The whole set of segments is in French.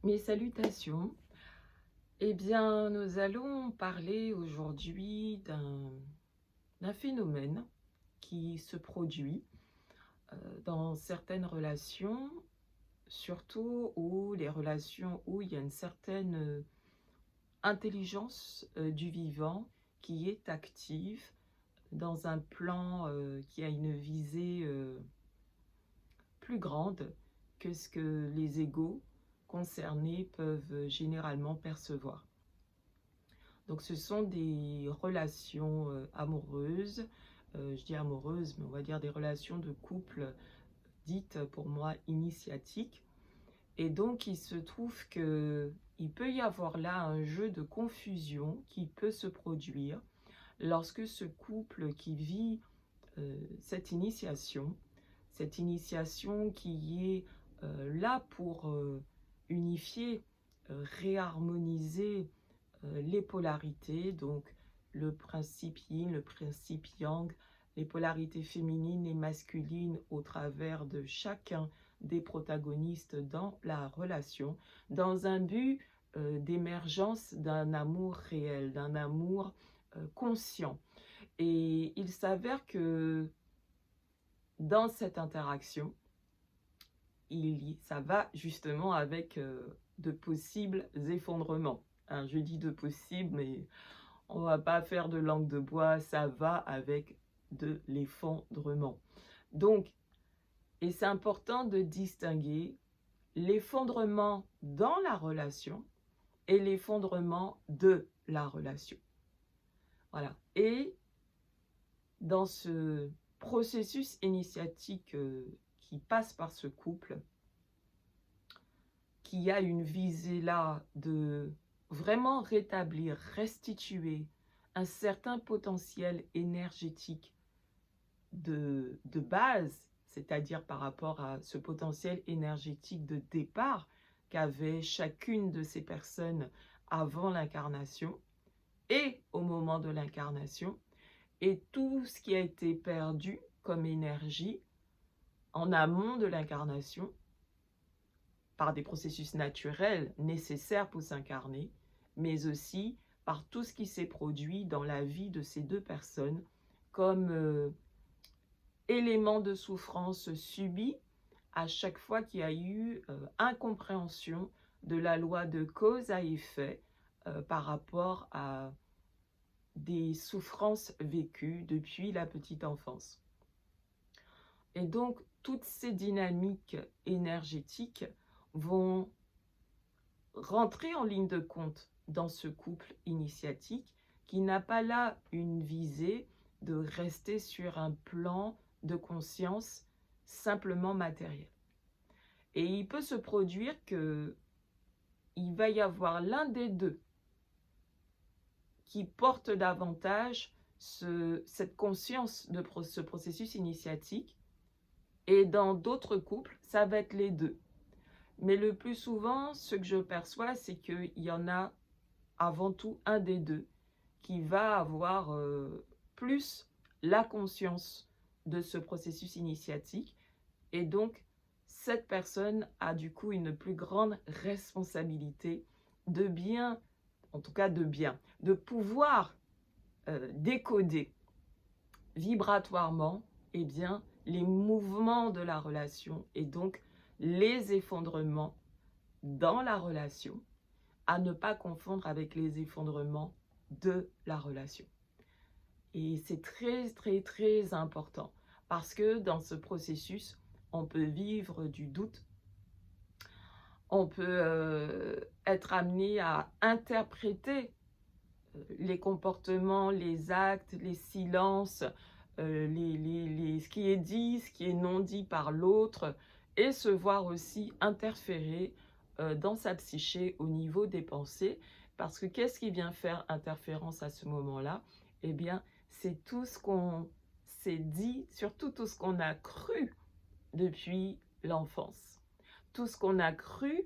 Mes salutations. Eh bien, nous allons parler aujourd'hui d'un phénomène qui se produit dans certaines relations, surtout où les relations où il y a une certaine intelligence du vivant qui est active dans un plan qui a une visée plus grande que ce que les égos concernés peuvent généralement percevoir. Donc ce sont des relations amoureuses, je dis amoureuses, mais on va dire des relations de couple dites pour moi initiatiques. Et donc il se trouve que il peut y avoir là un jeu de confusion qui peut se produire lorsque ce couple qui vit cette initiation qui est là pour unifier, réharmoniser les polarités, donc le principe yin, le principe yang, les polarités féminines et masculines au travers de chacun des protagonistes dans la relation, dans un but d'émergence d'un amour réel, d'un amour conscient. Et il s'avère que dans cette interaction, ça va justement avec de possibles effondrements. Hein, je dis de possibles, mais on va pas faire de langue de bois, ça va avec de l'effondrement. Donc, et c'est important de distinguer l'effondrement dans la relation et l'effondrement de la relation. Voilà. Et dans ce processus initiatique qui passe par ce couple, qui a une visée là de vraiment rétablir, restituer un certain potentiel énergétique de base, c'est-à-dire par rapport à ce potentiel énergétique de départ qu'avait chacune de ces personnes avant l'incarnation et au moment de l'incarnation, et tout ce qui a été perdu comme énergie en amont de l'incarnation par des processus naturels nécessaires pour s'incarner, mais aussi par tout ce qui s'est produit dans la vie de ces deux personnes comme éléments de souffrance subis à chaque fois qu'il y a eu incompréhension de la loi de cause à effet par rapport à des souffrances vécues depuis la petite enfance. Et donc, toutes ces dynamiques énergétiques vont rentrer en ligne de compte dans ce couple initiatique qui n'a pas là une visée de rester sur un plan de conscience simplement matériel. Et il peut se produire qu'il va y avoir l'un des deux qui porte davantage cette conscience de ce processus initiatique, et dans d'autres couples, ça va être les deux. Mais le plus souvent, ce que je perçois, c'est qu'il y en a avant tout un des deux qui va avoir plus la conscience de ce processus initiatique. Et donc, cette personne a du coup une plus grande responsabilité de bien, en tout cas de pouvoir décoder vibratoirement eh bien, les mouvements de la relation et donc les effondrements dans la relation, à ne pas confondre avec les effondrements de la relation. Et c'est très, très, très important parce que dans ce processus, on peut vivre du doute, on peut être amené à interpréter les comportements, les actes, les silences, ce qui est dit, ce qui est non dit par l'autre, et se voir aussi interférer dans sa psyché au niveau des pensées. Parce que qu'est-ce qui vient faire interférence à ce moment-là? Eh bien, c'est tout ce qu'on s'est dit, surtout tout ce qu'on a cru depuis l'enfance. Tout ce qu'on a cru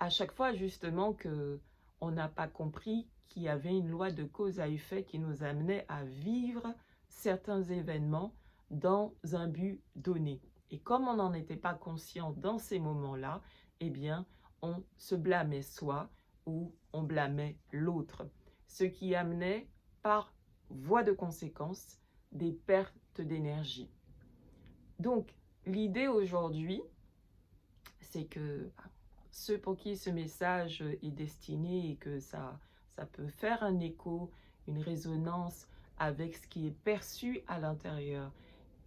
à chaque fois justement que on n'a pas compris qu'il y avait une loi de cause à effet qui nous amenait à vivre certains événements dans un but donné. Et comme on n'en était pas conscient dans ces moments-là, eh bien, on se blâmait soi ou on blâmait l'autre, ce qui amenait par voie de conséquence des pertes d'énergie. Donc, l'idée aujourd'hui, c'est que ceux pour qui ce message est destiné et que ça peut faire un écho, une résonance avec ce qui est perçu à l'intérieur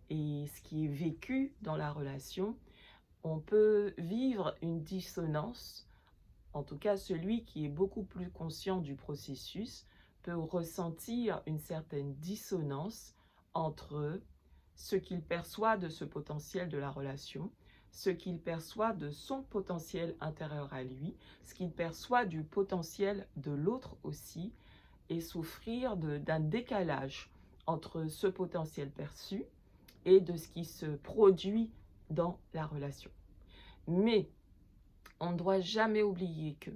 et ce qui est vécu dans la relation, on peut vivre une dissonance. En tout cas, celui qui est beaucoup plus conscient du processus peut ressentir une certaine dissonance entre ce qu'il perçoit de ce potentiel de la relation, ce qu'il perçoit de son potentiel intérieur à lui, ce qu'il perçoit du potentiel de l'autre aussi, et souffrir d'un décalage entre ce potentiel perçu et de ce qui se produit dans la relation. Mais on ne doit jamais oublier que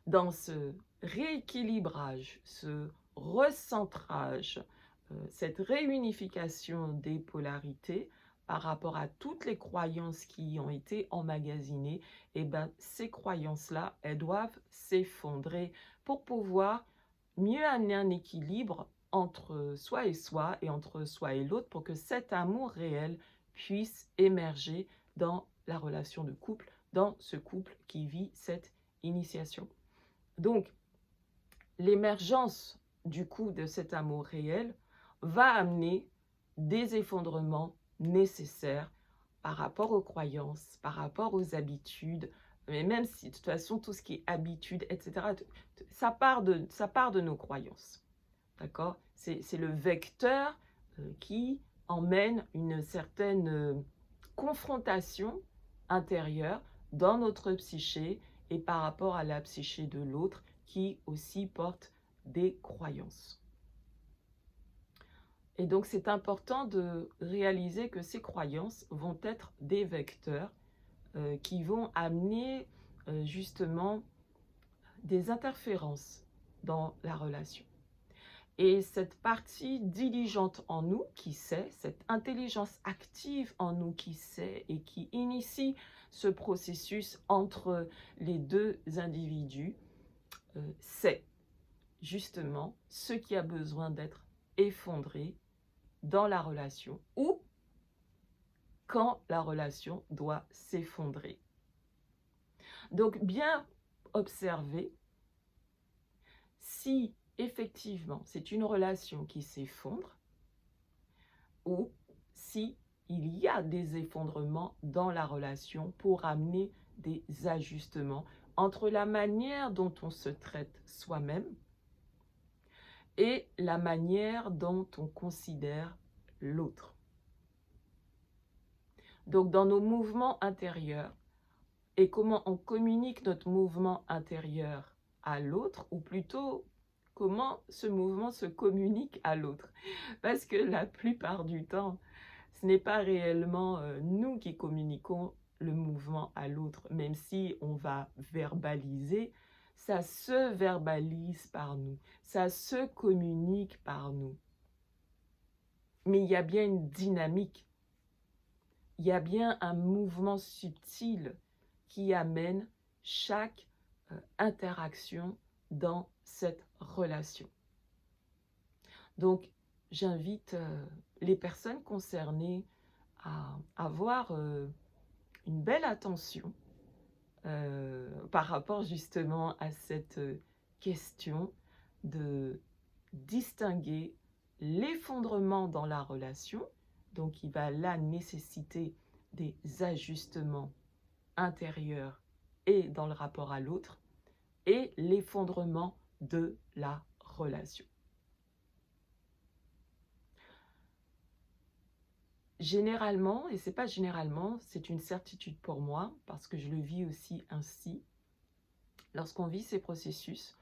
dans ce rééquilibrage, ce recentrage, cette réunification des polarités par rapport à toutes les croyances qui ont été emmagasinées, et ben, ces croyances-là, elles doivent s'effondrer pour pouvoir mieux amener un équilibre entre soi et entre soi et l'autre pour que cet amour réel puisse émerger dans la relation de couple, dans ce couple qui vit cette initiation. Donc, l'émergence du coup de cet amour réel va amener des effondrements nécessaires par rapport aux croyances, par rapport aux habitudes, mais même si de toute façon tout ce qui est habitude, etc., ça part de nos croyances. D'accord? C'est le vecteur qui emmène une certaine confrontation intérieure dans notre psyché et par rapport à la psyché de l'autre qui aussi porte des croyances. Et donc c'est important de réaliser que ces croyances vont être des vecteurs qui vont amener justement des interférences dans la relation. Et cette partie diligente en nous qui sait, cette intelligence active en nous qui sait et qui initie ce processus entre les deux individus, c'est justement ce qui a besoin d'être effondré dans la relation ou quand la relation doit s'effondrer. Donc bien observer si effectivement c'est une relation qui s'effondre ou si il y a des effondrements dans la relation pour amener des ajustements entre la manière dont on se traite soi-même et la manière dont on considère l'autre. Donc dans nos mouvements intérieurs et comment on communique notre mouvement intérieur à l'autre, ou plutôt comment ce mouvement se communique à l'autre. Parce que la plupart du temps, ce n'est pas réellement nous qui communiquons le mouvement à l'autre, même si on va verbaliser, ça se verbalise par nous, ça se communique par nous. Mais il y a bien une dynamique, il y a bien un mouvement subtil qui amène chaque interaction dans cette relation. Donc, j'invite les personnes concernées à avoir une belle attention par rapport justement à cette question de distinguer l'effondrement dans la relation, donc il va là nécessiter des ajustements intérieurs et dans le rapport à l'autre, et l'effondrement de la relation. Généralement, et c'est pas généralement, c'est une certitude pour moi, parce que je le vis aussi ainsi, lorsqu'on vit ces processus,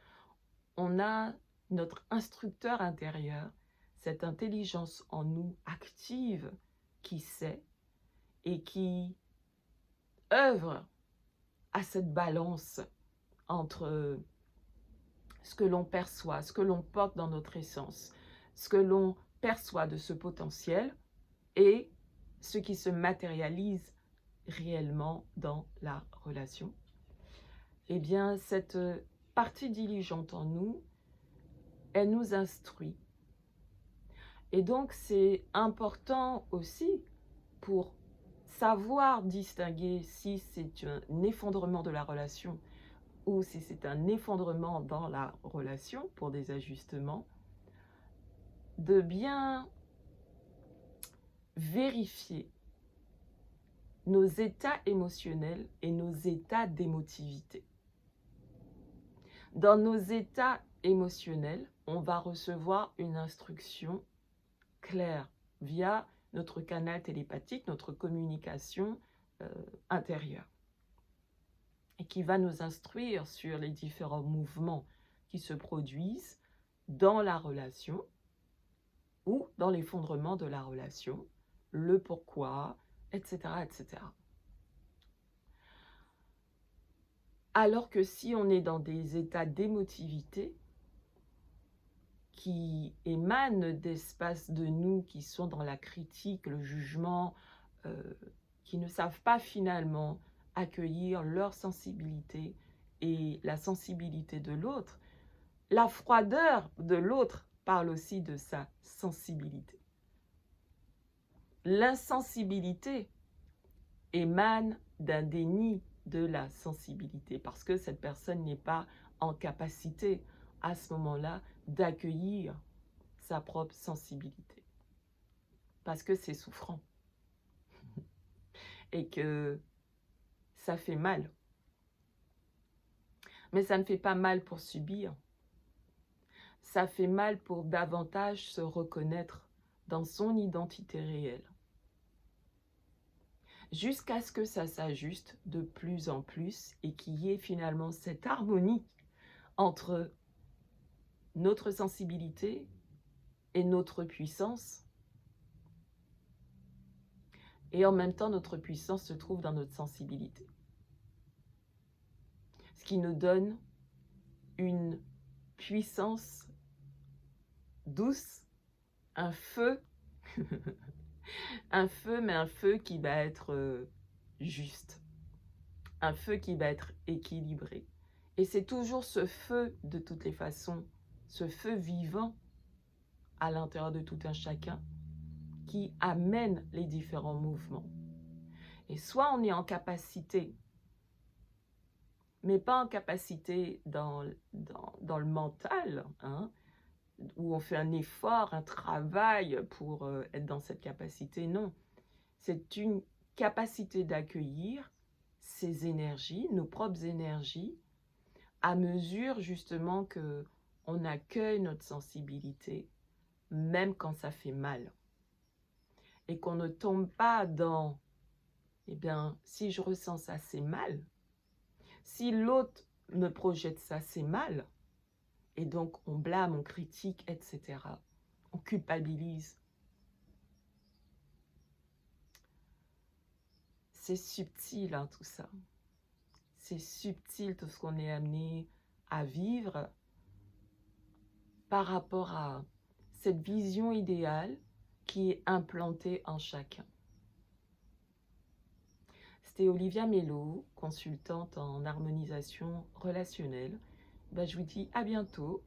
on a notre instructeur intérieur, cette intelligence en nous active qui sait et qui œuvre à cette balance entre ce que l'on perçoit, ce que l'on porte dans notre essence, ce que l'on perçoit de ce potentiel et ce qui se matérialise réellement dans la relation. eh bien, cette partie diligente en nous, elle nous instruit. Et donc, c'est important aussi pour savoir distinguer si c'est un effondrement de la relation ou si c'est un effondrement dans la relation pour des ajustements, de bien vérifier nos états émotionnels et nos états d'émotivité. Dans nos états émotionnels, on va recevoir une instruction claire via notre canal télépathique, notre communication intérieure, et qui va nous instruire sur les différents mouvements qui se produisent dans la relation ou dans l'effondrement de la relation, le pourquoi, etc., etc. Alors que si on est dans des états d'émotivité qui émanent d'espaces de nous qui sont dans la critique, le jugement, qui ne savent pas finalement accueillir leur sensibilité et la sensibilité de l'autre, la froideur de l'autre parle aussi de sa sensibilité. L'insensibilité émane d'un déni de la sensibilité parce que cette personne n'est pas en capacité à ce moment-là d'accueillir sa propre sensibilité parce que c'est souffrant et que ça fait mal. Mais ça ne fait pas mal pour subir. Ça fait mal pour davantage se reconnaître dans son identité réelle. Jusqu'à ce que ça s'ajuste de plus en plus et qu'il y ait finalement cette harmonie entre notre sensibilité et notre puissance. Et en même temps, notre puissance se trouve dans notre sensibilité. Ce qui nous donne une puissance douce, un feu, un feu, mais un feu qui va être juste, un feu qui va être équilibré. Et c'est toujours ce feu, de toutes les façons, ce feu vivant à l'intérieur de tout un chacun qui amène les différents mouvements. Et soit on est en capacité, mais pas en capacité dans le mental, hein, où on fait un effort, un travail pour être dans cette capacité. Non, c'est une capacité d'accueillir ces énergies, nos propres énergies, à mesure justement que on accueille notre sensibilité, même quand ça fait mal. Et qu'on ne tombe pas dans, eh bien, si je ressens ça, c'est mal. Si l'autre me projette ça, c'est mal. Et donc, on blâme, on critique, etc. On culpabilise. C'est subtil, hein, tout ça. C'est subtil tout ce qu'on est amené à vivre par rapport à cette vision idéale qui est implantée en chacun. C'était Olivia Mello, consultante en harmonisation relationnelle. Ben, je vous dis à bientôt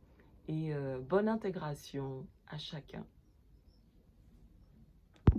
et bonne intégration à chacun.